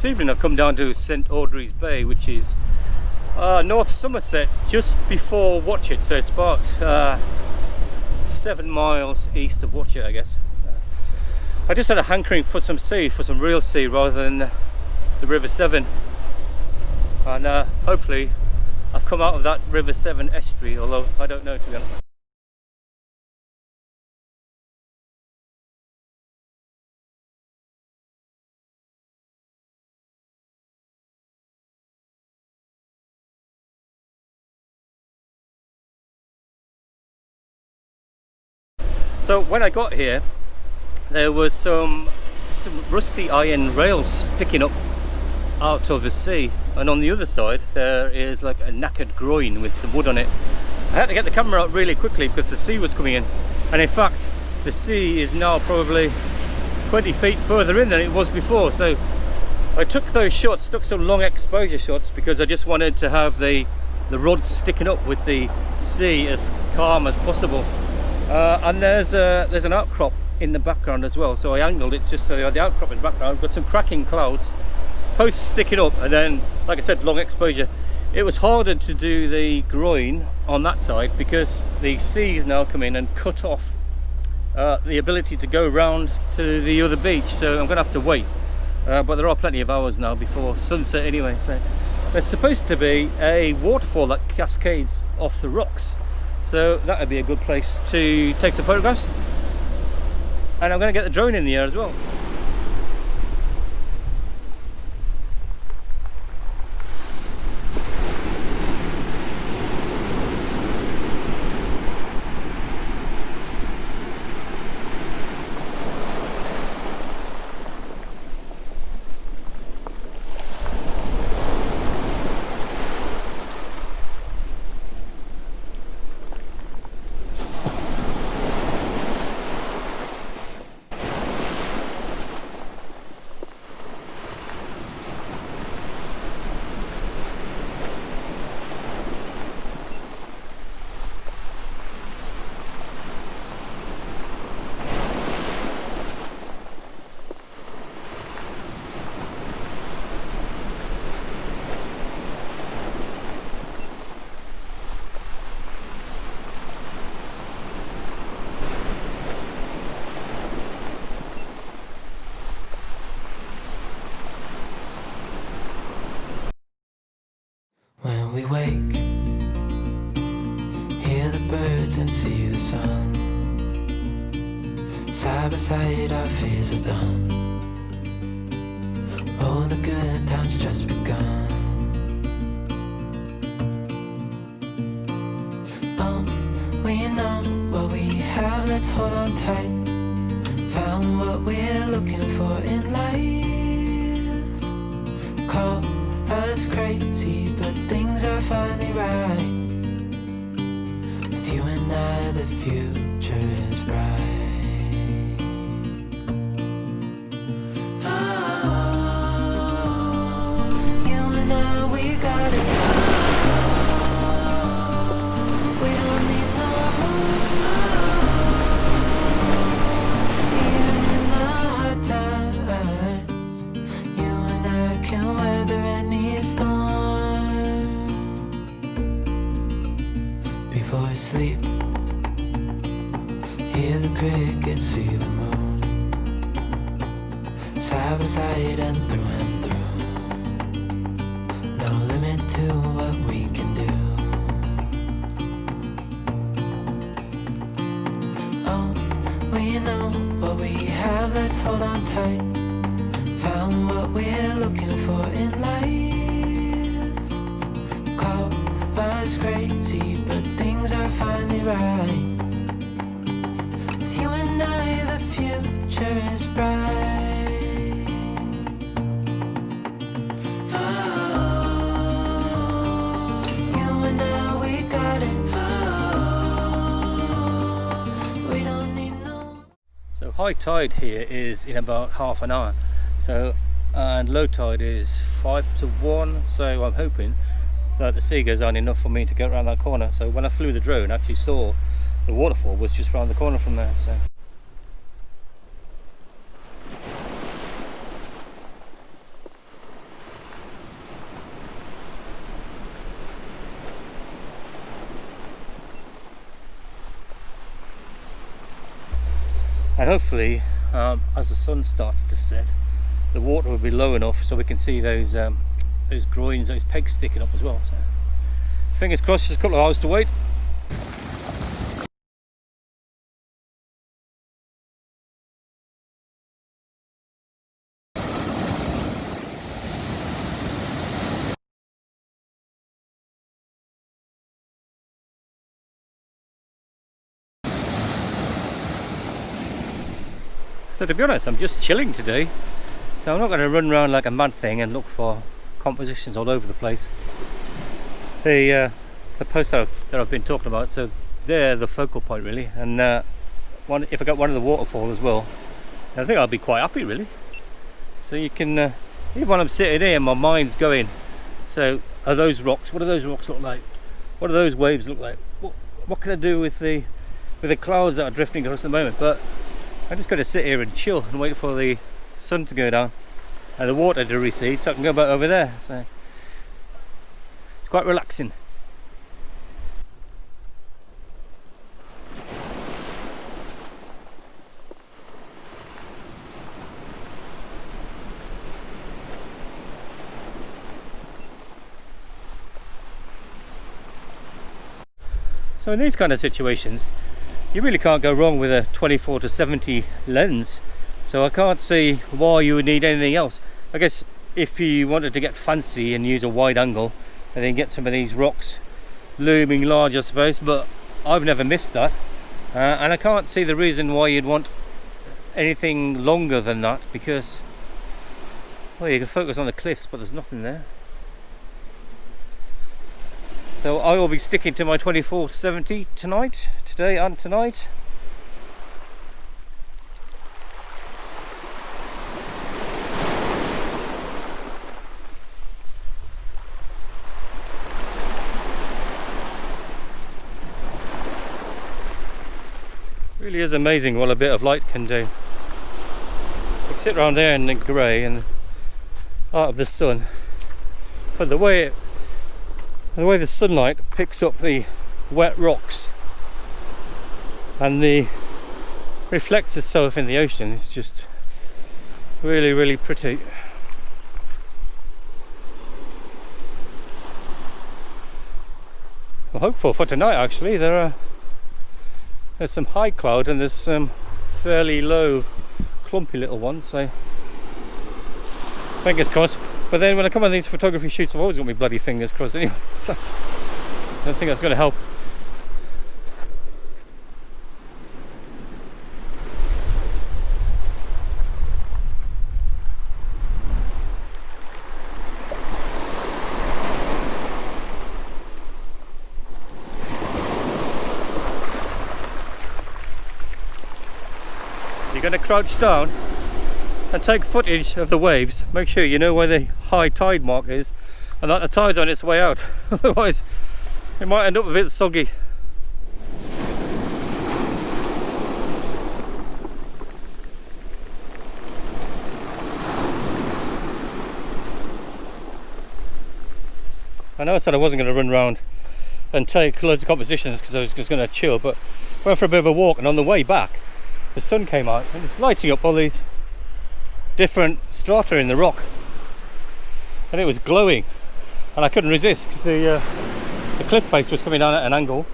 this evening I've come down to St Audrie's Bay, which is North Somerset, just before Watchet, so it's about 7 miles east of Watchet, I guess. I just had a hankering for some sea, for some real sea rather than the River Severn, and hopefully I've come out of that River Severn estuary, although I don't know, to be honest. So when I got here, there was some rusty iron rails sticking up out of the sea, and on the other side there is like a knackered groin with some wood on it. I had to get the camera out really quickly because the sea was coming in, and in fact the sea is now probably 20 feet further in than it was before. So I took those shots, took some long exposure shots, because I just wanted to have the rods sticking up with the sea as calm as possible. And there's an outcrop in the background as well, so I angled it just so the outcrop in the background. Got some cracking clouds, posts sticking up, and then, like I said, long exposure. It was harder to do the groin on that side because the sea is now come in and cut off the ability to go round to the other beach, so I'm gonna have to wait, but there are plenty of hours now before sunset anyway. So there's supposed to be a waterfall that cascades off the rocks, so that would be a good place to take some photographs. And I'm going to get the drone in the air as well. When we wake, hear the birds and see the sun. Side by side our fears are done. Oh, the good times just begun. Oh, we know what we have, let's hold on tight. Found what we're looking for in life. Call us crazy, but things are finally right. With you and I, the future is bright. Oh, you and I, we got it. We don't need no more. Even in the hard times, you and I can weather any storm. Before I sleep, hear the crickets, see the moon. Side by side and through. No limit to what we can do. Oh, we know what we have, let's hold on tight. Found what we're looking for in life. Call us crazy, but things are finally right. With you and I, the future is bright. Oh, you and I, we got it. Oh, we don't need no. So high tide here is in about half an hour. So, and low tide is 5 to 1, so I'm hoping that the sea goes down enough for me to get around that corner. So when I flew the drone, I actually saw the waterfall was just around the corner from there. So and hopefully as the sun starts to set, the water will be low enough so we can see those groins, those pegs sticking up as well. So fingers crossed, just a couple of hours to wait. So to be honest, I'm just chilling today, so I'm not going to run around like a mad thing and look for compositions all over the place. The post that I've been talking about, so they're the focal point really, and if I got one of the waterfall as well, I think I'll be quite happy really. So you can, even when I'm sitting here, my mind's going, so are those rocks, what do those rocks look like? What do those waves look like? What can I do with the clouds that are drifting across at the moment? But I'm just going to sit here and chill and wait for the sun to go down and the water to recede so I can go back over there. So it's quite relaxing. So in these kind of situations, you really can't go wrong with a 24 to 70 lens, so I can't see why you would need anything else. I guess if you wanted to get fancy and use a wide angle and then get some of these rocks looming large, I suppose, but I've never missed that, and I can't see the reason why you'd want anything longer than that, because well, you can focus on the cliffs but there's nothing there. So I will be sticking to my 24 to 70 today and tonight. Really is amazing what a bit of light can do. You can sit around there in the grey and out of the sun, but the way the sunlight picks up the wet rocks and reflects itself in the ocean, it's just really, really pretty. I'm hopeful for tonight actually. There's some high cloud and there's some fairly low clumpy little ones, so fingers crossed. But then when I come on these photography shoots, I've always got my bloody fingers crossed anyway, so I don't think that's going to help. You're going to crouch down and take footage of the waves. Make sure you know where the high tide mark is and that the tide's on its way out, otherwise it might end up a bit soggy. I know I said I wasn't going to run around and take loads of compositions because I was just going to chill, but went for a bit of a walk, and on the way back the sun came out and it's lighting up all these different strata in the rock, and it was glowing, and I couldn't resist because the cliff face was coming down at an angle,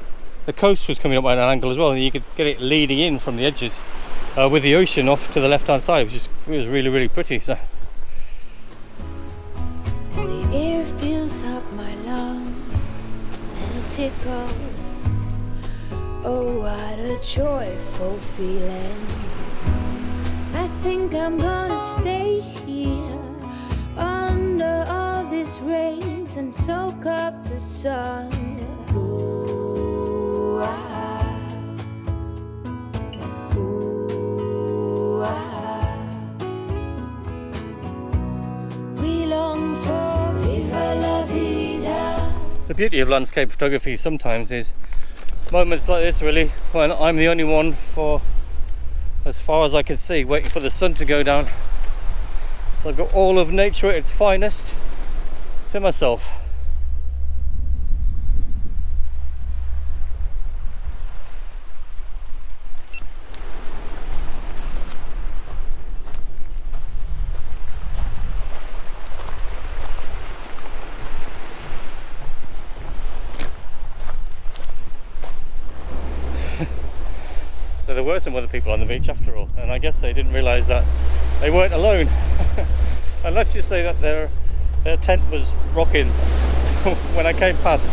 the coast was coming up at an angle as well, and you could get it leading in from the edges with the ocean off to the left hand side, it was really, really pretty. So the air fills up my lungs and it tickles. Oh, what a joyful feeling. I think I'm gonna stay here under all these rains and soak up the sun. Ooh, we long for viva la vida. the beauty of landscape photography sometimes is moments like this, really, when I'm the only one for as far as I can see, waiting for the sun to go down. So I've got all of nature at its finest to myself. So there were some other people on the beach after all, and I guess they didn't realise that they weren't alone. And let's just say that their tent was rocking when I came past.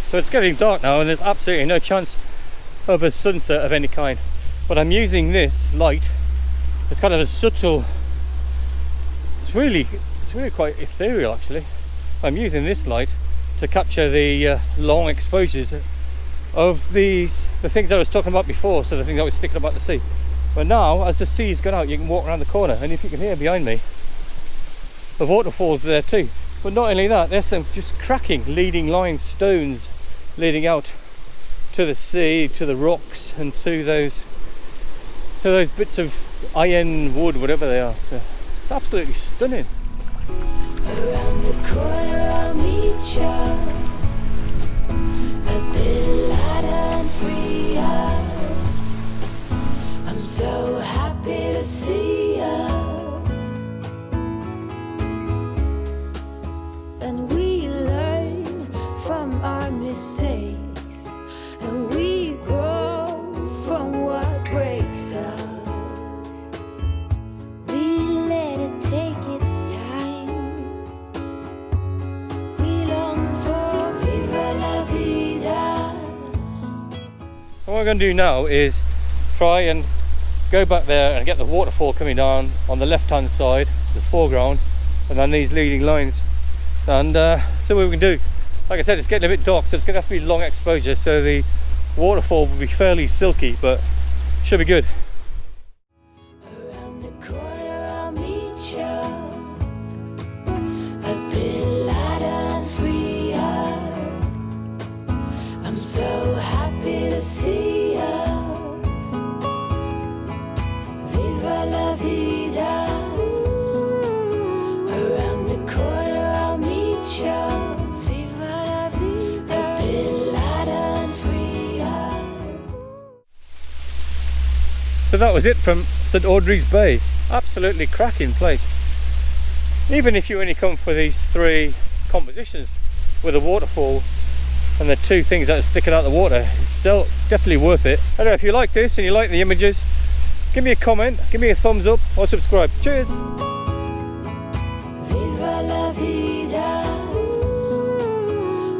So it's getting dark now and there's absolutely no chance of a sunset of any kind. But I'm using this light. It's kind of a subtle, it's really quite ethereal actually. I'm using this light to capture the long exposures of the things I was talking about before, so the things that was sticking up at the sea. But now, as the sea's gone out, you can walk around the corner, and if you can hear behind me, the waterfall's there too. But not only that, there's some just cracking leading line stones leading out to the sea, to the rocks, and to those bits of iron wood, whatever they are. So it's absolutely stunning. Around the corner I'll meet ya, a bit lighter and freer. I'm so happy to see ya. And we learn from our mistakes, and we grow from what breaks us. We let it take its time. We long for viva la vida. What we're going to do now is try and go back there and get the waterfall coming down on the left hand side, the foreground, and then these leading lines, and see what we can do. Like I said, it's getting a bit dark, so it's going to have to be long exposure, so the waterfall will be fairly silky, but should be good. Around the corner I'll meet ya, a bit lighter and freer. I'm so happy to see ya. Viva la vida. Around the corner I'll meet ya. Viva la vida. A bit lighter and freer. So that was it from St Audrie's Bay. Absolutely cracking place. Even if you only come for these 3 compositions with a waterfall and the 2 things that are sticking out of the water, it's still definitely worth it. I don't know, if you like this and you like the images, give me a comment, give me a thumbs up or subscribe. Cheers! Viva la vida.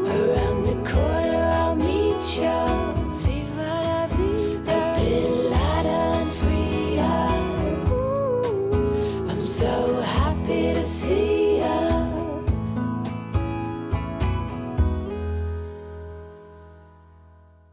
Around the corner I'll meet ya. Viva la vida. A bit lighter and freer. I'm so happy to see